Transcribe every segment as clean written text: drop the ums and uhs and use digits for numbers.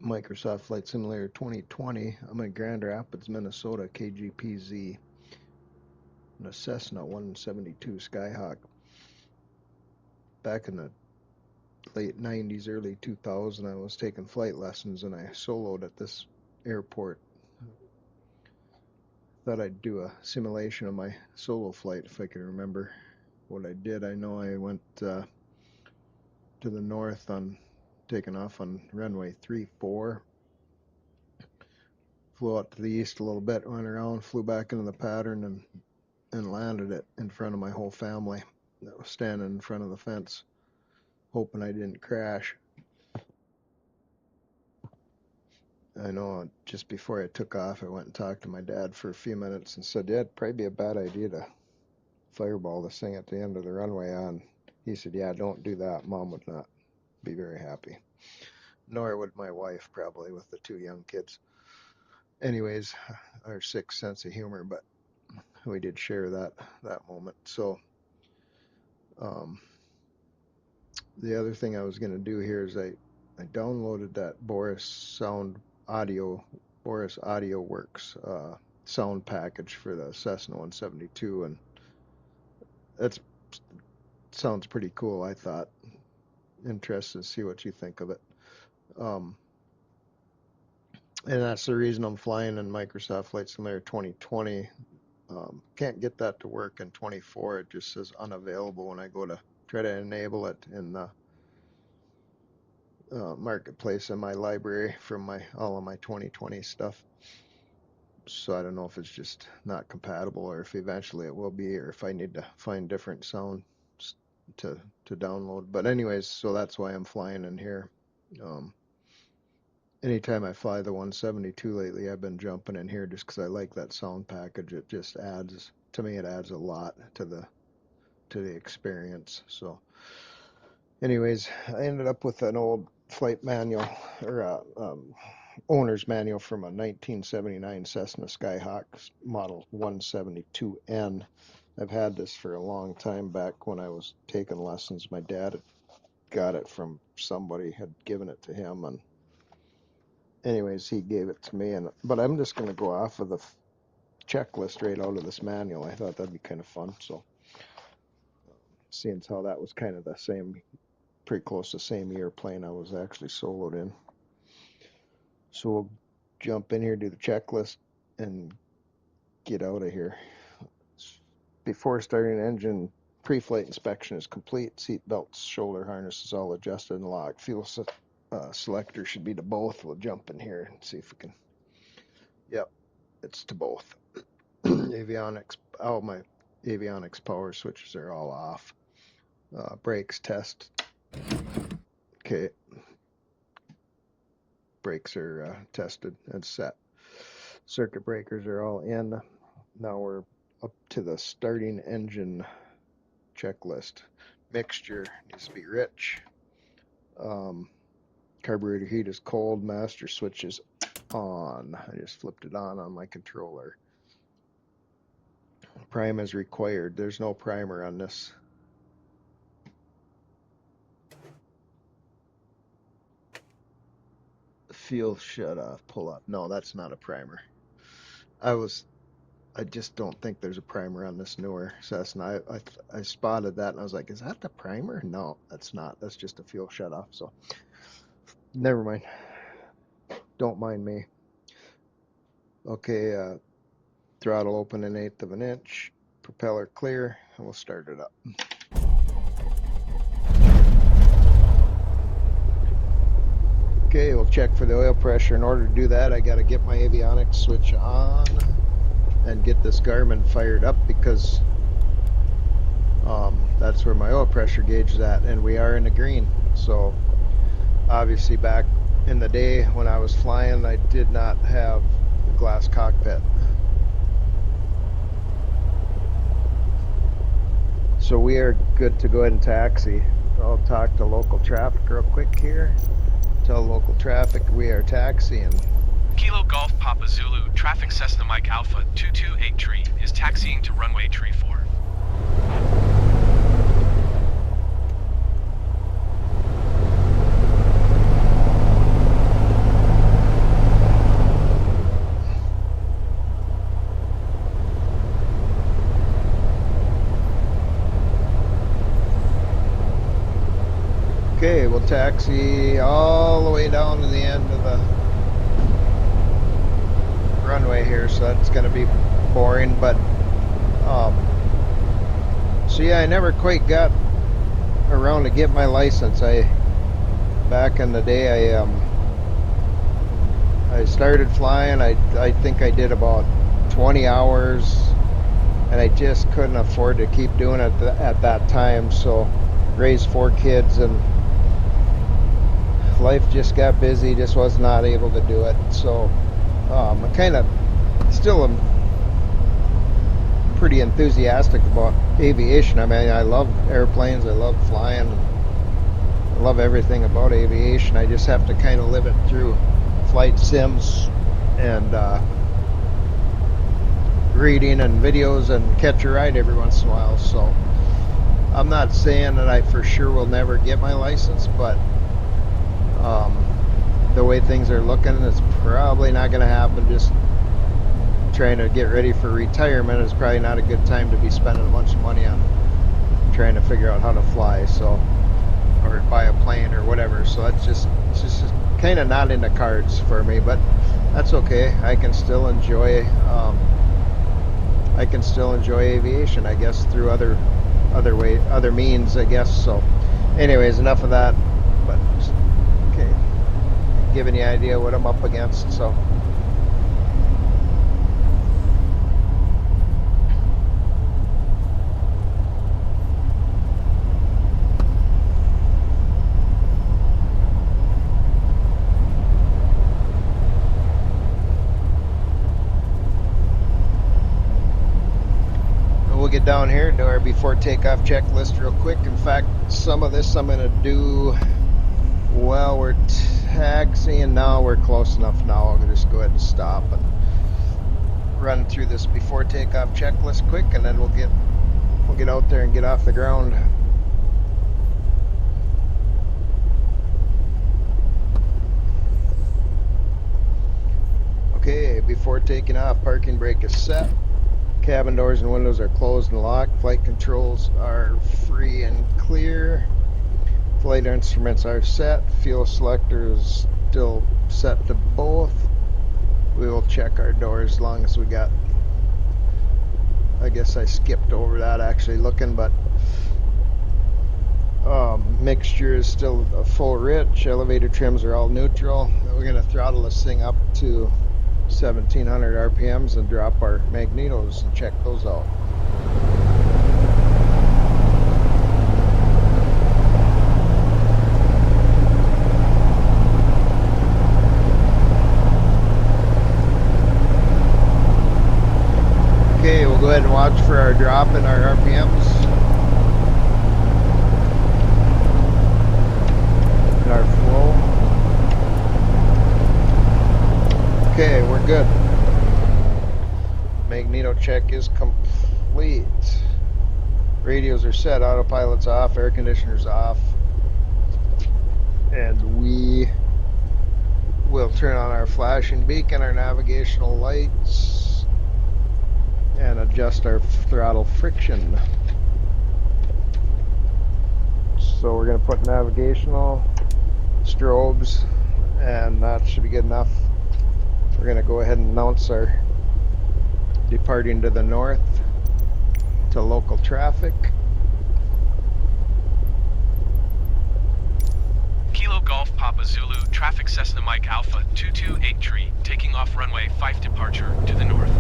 Microsoft Flight Simulator 2020. I'm in Grand Rapids, Minnesota, KGPZ, in a Cessna 172 Skyhawk. Back in the late 90s, early 2000, I was taking flight lessons and I soloed at this airport. Thought I'd do a simulation of my solo flight if I could remember what I did. I know I went to the north on taking off on runway 34. Flew out to the east a little bit, went around, flew back into the pattern, and landed it in front of my whole family that was standing in front of the fence, hoping I didn't crash. I know just before I took off, I went and talked to my dad for a few minutes and said, yeah, it'd probably be a bad idea to fireball this thing at the end of the runway on. He said, yeah, don't do that. Mom would not be very happy. Nor would my wife, probably, with the two young kids. Anyways, our sick sense of humor, but we did share that moment. So the other thing I was going to do here is I downloaded that Boris Audio Works sound package for the Cessna 172, and that sounds pretty cool. I thought. Interested to see what you think of it. And that's the reason I'm flying in Microsoft Flight Simulator 2020. Can't get that to work in 24. It just says unavailable when I go to try to enable it in the marketplace in my library from all of my 2020 stuff. So I don't know if it's just not compatible or if eventually it will be, or if I need to find different sound to download. But anyways, so that's why I'm flying in here. Anytime I fly the 172 lately, I've been jumping in here just because I like that sound package. It just adds, to me, it adds a lot to the experience. So anyways, I ended up with an old flight manual, or owner's manual from a 1979 Cessna Skyhawk model 172N. I've had this for a long time. Back when I was taking lessons, my dad had got it from somebody, had given it to him, and anyways, he gave it to me. But I'm just going to go off of the checklist right out of this manual. I thought that'd be kind of fun. So seeing how that was kind of the same, pretty close to the same year plane I was actually soloed in. So we'll jump in here, do the checklist, and get out of here. Before starting engine, pre-flight inspection is complete. Seat belts, shoulder harness is all adjusted and locked. Fuel selector should be to both. We'll jump in here and see if we can. Yep, it's to both. Avionics, all my avionics power switches are all off. Brakes test. Okay. Brakes are tested and set. Circuit breakers are all in. Now we're up to the starting engine checklist. Mixture needs to be rich. Carburetor heat is cold. Master switch is on. I just flipped it on my controller. Prime is required. There's no primer on this. Fuel shut off, pull up. No, that's not a primer. I just don't think there's a primer on this newer Cessna. I spotted that and I was like, is that the primer? No, that's not. That's just a fuel shut off. So never mind. Don't mind me. Okay, throttle open 1/8 of an inch. Propeller clear, and we'll start it up. Okay, we'll check for the oil pressure. In order to do that, I got to get my avionics switch on and get this Garmin fired up, because that's where my oil pressure gauge is at, and we are in the green. So obviously back in the day when I was flying, I did not have a glass cockpit. So we are good to go ahead and taxi. I'll talk to local traffic real quick here. Tell local traffic we are taxiing. Kilo Golf Papa Zulu, traffic Cessna Mike Alpha 228 is taxiing to runway 34. taxi all the way down to the end of the runway here, so that's going to be boring. But so yeah, I never quite got around to get my license. Back in the day, I started flying. I think I did about 20 hours, and I just couldn't afford to keep doing it at that time. So raised 4 kids, and life just got busy. Just was not able to do it. So I kind of still am pretty enthusiastic about aviation. I mean, I love airplanes. I love flying. I love everything about aviation. I just have to kind of live it through flight sims and reading and videos and catch a ride every once in a while. So I'm not saying that I for sure will never get my license, but the way things are looking, it's probably not going to happen. Just trying to get ready for retirement is probably not a good time to be spending a bunch of money on trying to figure out how to fly. So, or buy a plane or whatever. So it's just kind of not in the cards for me, but that's okay. I can still enjoy aviation, I guess, through other means, I guess. So anyways, enough of that, but okay, giving you an idea what I'm up against. So we'll get down here, do our before takeoff checklist real quick. In fact, some of this I'm going to do while we're taxiing. Now we're close enough. Now I'll just go ahead and stop and run through this before takeoff checklist quick, and then we'll get out there and get off the ground. Okay, before taking off, parking brake is set. Cabin doors and windows are closed and locked. Flight controls are free and clear. Flight instruments are set. Fuel selector is still set to both. We will check our doors as long as we got. I guess I skipped over that actually looking, but mixture is still a full rich. Elevator trims are all neutral. We're going to throttle this thing up to 1700 RPMs and drop our magnetos and check those out. Okay, we'll go ahead and watch for our drop in our RPMs and our flow. Okay, we're good. Magneto check is complete. Radios are set, autopilot's off, air conditioner's off. And we will turn on our flashing beacon, our navigational lights, and adjust our throttle friction. So we're going to put navigational, strobes, and that should be good enough. We're going to go ahead and announce our departing to the north to local traffic. Kilo Golf Papa Zulu, traffic Cessna Mike Alpha 228 taking off runway 5 departure to the north.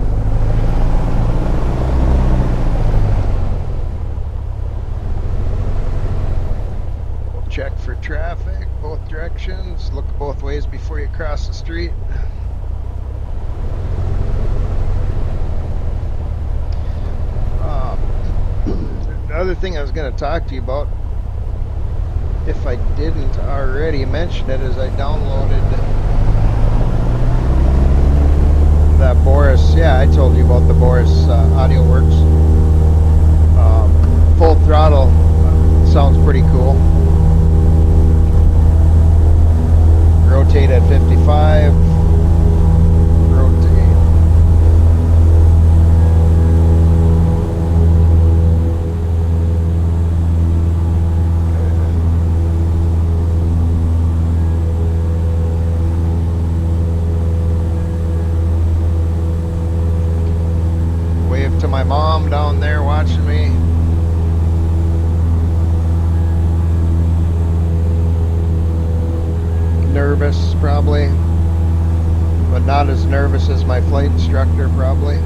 We'll check for traffic, both directions. Look both ways before you cross the street. The other thing I was going to talk to you about, if I didn't already mention it, is I downloaded that Boris. Yeah, I told you about the Boris AudioWorks. Full throttle sounds pretty cool. Rotate at 55. Rotate. mom down there watching me. Nervous, probably, but not as nervous as my flight instructor, probably.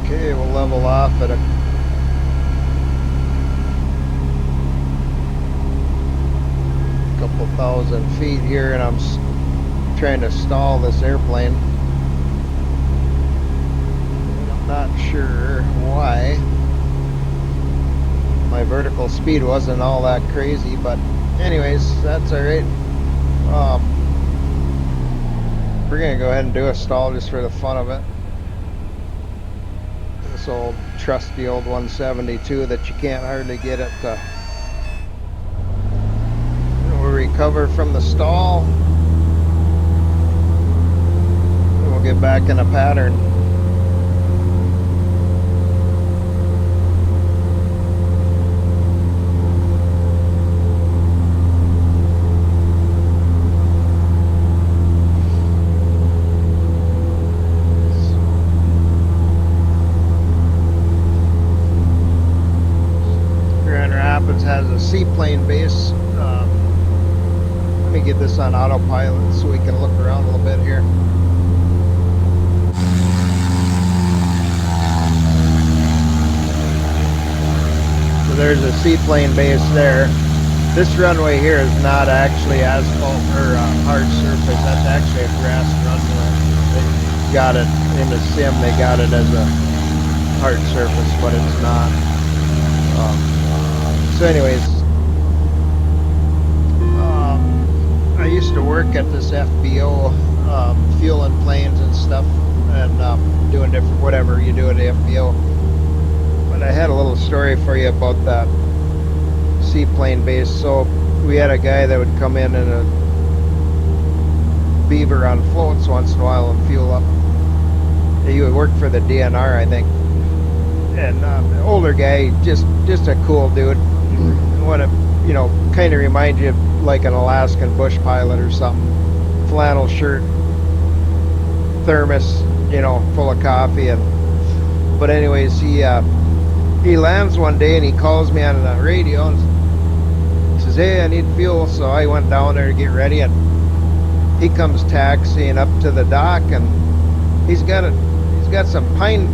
Okay, we'll level off at a couple thousand feet here, and I'm trying to stall this airplane. I'm not sure why. My vertical speed wasn't all that crazy, but anyways, that's alright. We're gonna go ahead and do a stall just for the fun of it. This old trusty old 172 that you can't hardly get it to. We'll recover from the stall, and we'll get back in a pattern. Has a seaplane base. Let me get this on autopilot so we can look around a little bit here. So there's a seaplane base there. This runway here is not actually asphalt or hard surface. That's actually a grass runway. They got it in the sim. They got it as a hard surface, but it's not. So anyways, I used to work at this FBO, fueling planes and stuff, and doing different, whatever you do at the FBO. But I had a little story for you about that seaplane base. So we had a guy that would come in a Beaver on floats once in a while and fuel up. He would work for the DNR, I think. And older guy, just a cool dude. What a, kind of reminds you of like an Alaskan bush pilot or something. Flannel shirt, thermos, full of coffee. But anyways, he lands one day and he calls me on the radio and says, "Hey, I need fuel." So I went down there to get ready, and he comes taxiing up to the dock, and he's got some pine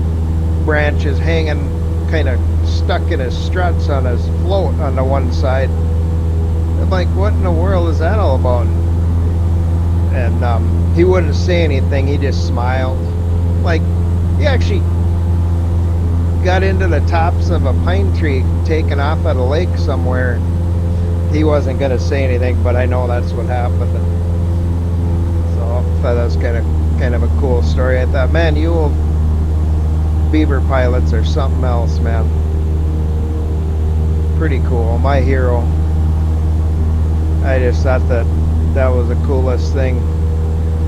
branches hanging kind of stuck in his struts on his float on the one side. I'm like, what in the world is that all about? And he wouldn't say anything. He just smiled. Like, he actually got into the tops of a pine tree taken off at a lake somewhere. He wasn't going to say anything, but I know that's what happened. So I thought that was kind of a cool story. I thought, man, you old Beaver pilots are something else, man. Pretty cool. My hero. I just thought that was the coolest thing.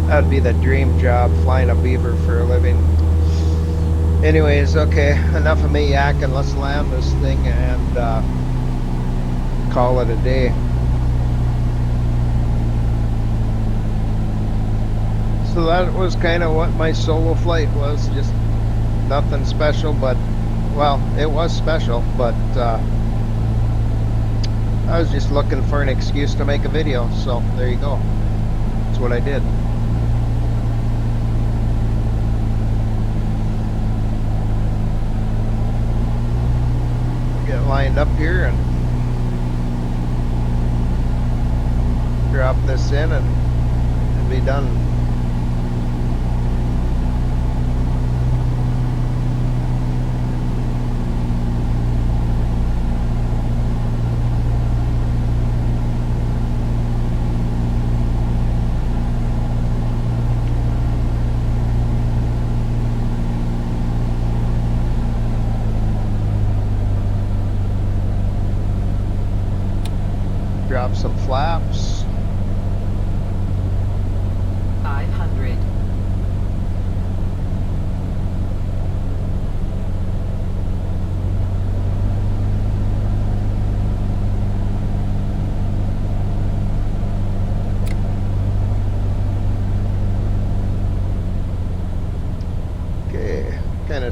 That'd be the dream job, flying a Beaver for a living. Anyways, okay, enough of me yakking. Let's land this thing and call it a day. So that was kind of what my solo flight was. Just nothing special, but, well, it was special, but I was just looking for an excuse to make a video, so there you go. That's what I did. Get lined up here and drop this in and it'll be done.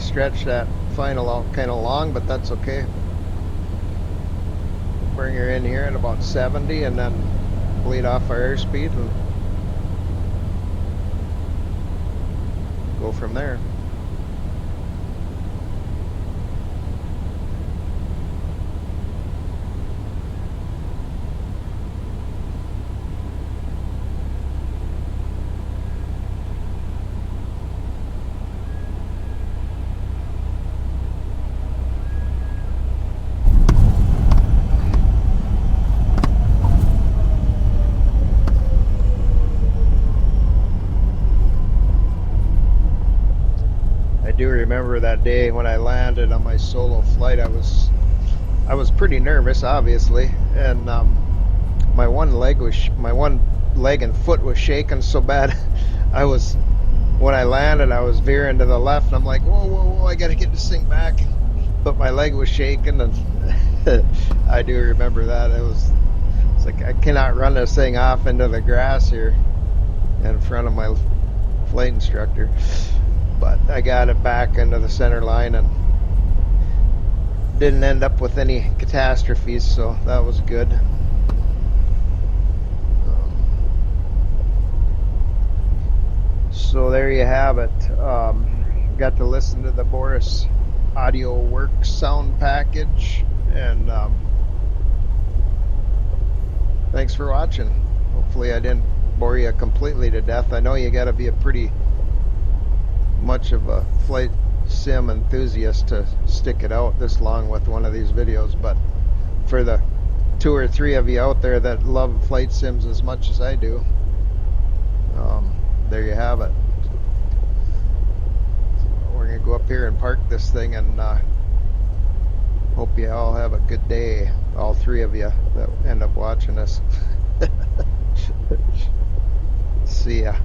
to stretch that final out kind of long, but that's okay. Bring her in here at about 70 and then bleed off our airspeed and go from there. I do remember that day when I landed on my solo flight. I was pretty nervous, obviously, and my one leg and foot was shaking so bad. I was When I landed, I was veering to the left, and I'm like, whoa, whoa, whoa! I got to get this thing back. But my leg was shaking, and I do remember that. It's like I cannot run this thing off into the grass here in front of my flight instructor. But I got it back into the center line and didn't end up with any catastrophes, so that was good. So there you have it. Got to listen to the Boris Audio Works sound package, and thanks for watching. Hopefully, I didn't bore you completely to death. I know you got to be a pretty much of a flight sim enthusiast to stick it out this long with one of these videos, but for the two or three of you out there that love flight sims as much as I do, there you have it. We're gonna go up here and park this thing, and hope you all have a good day, all three of you that end up watching this. See ya.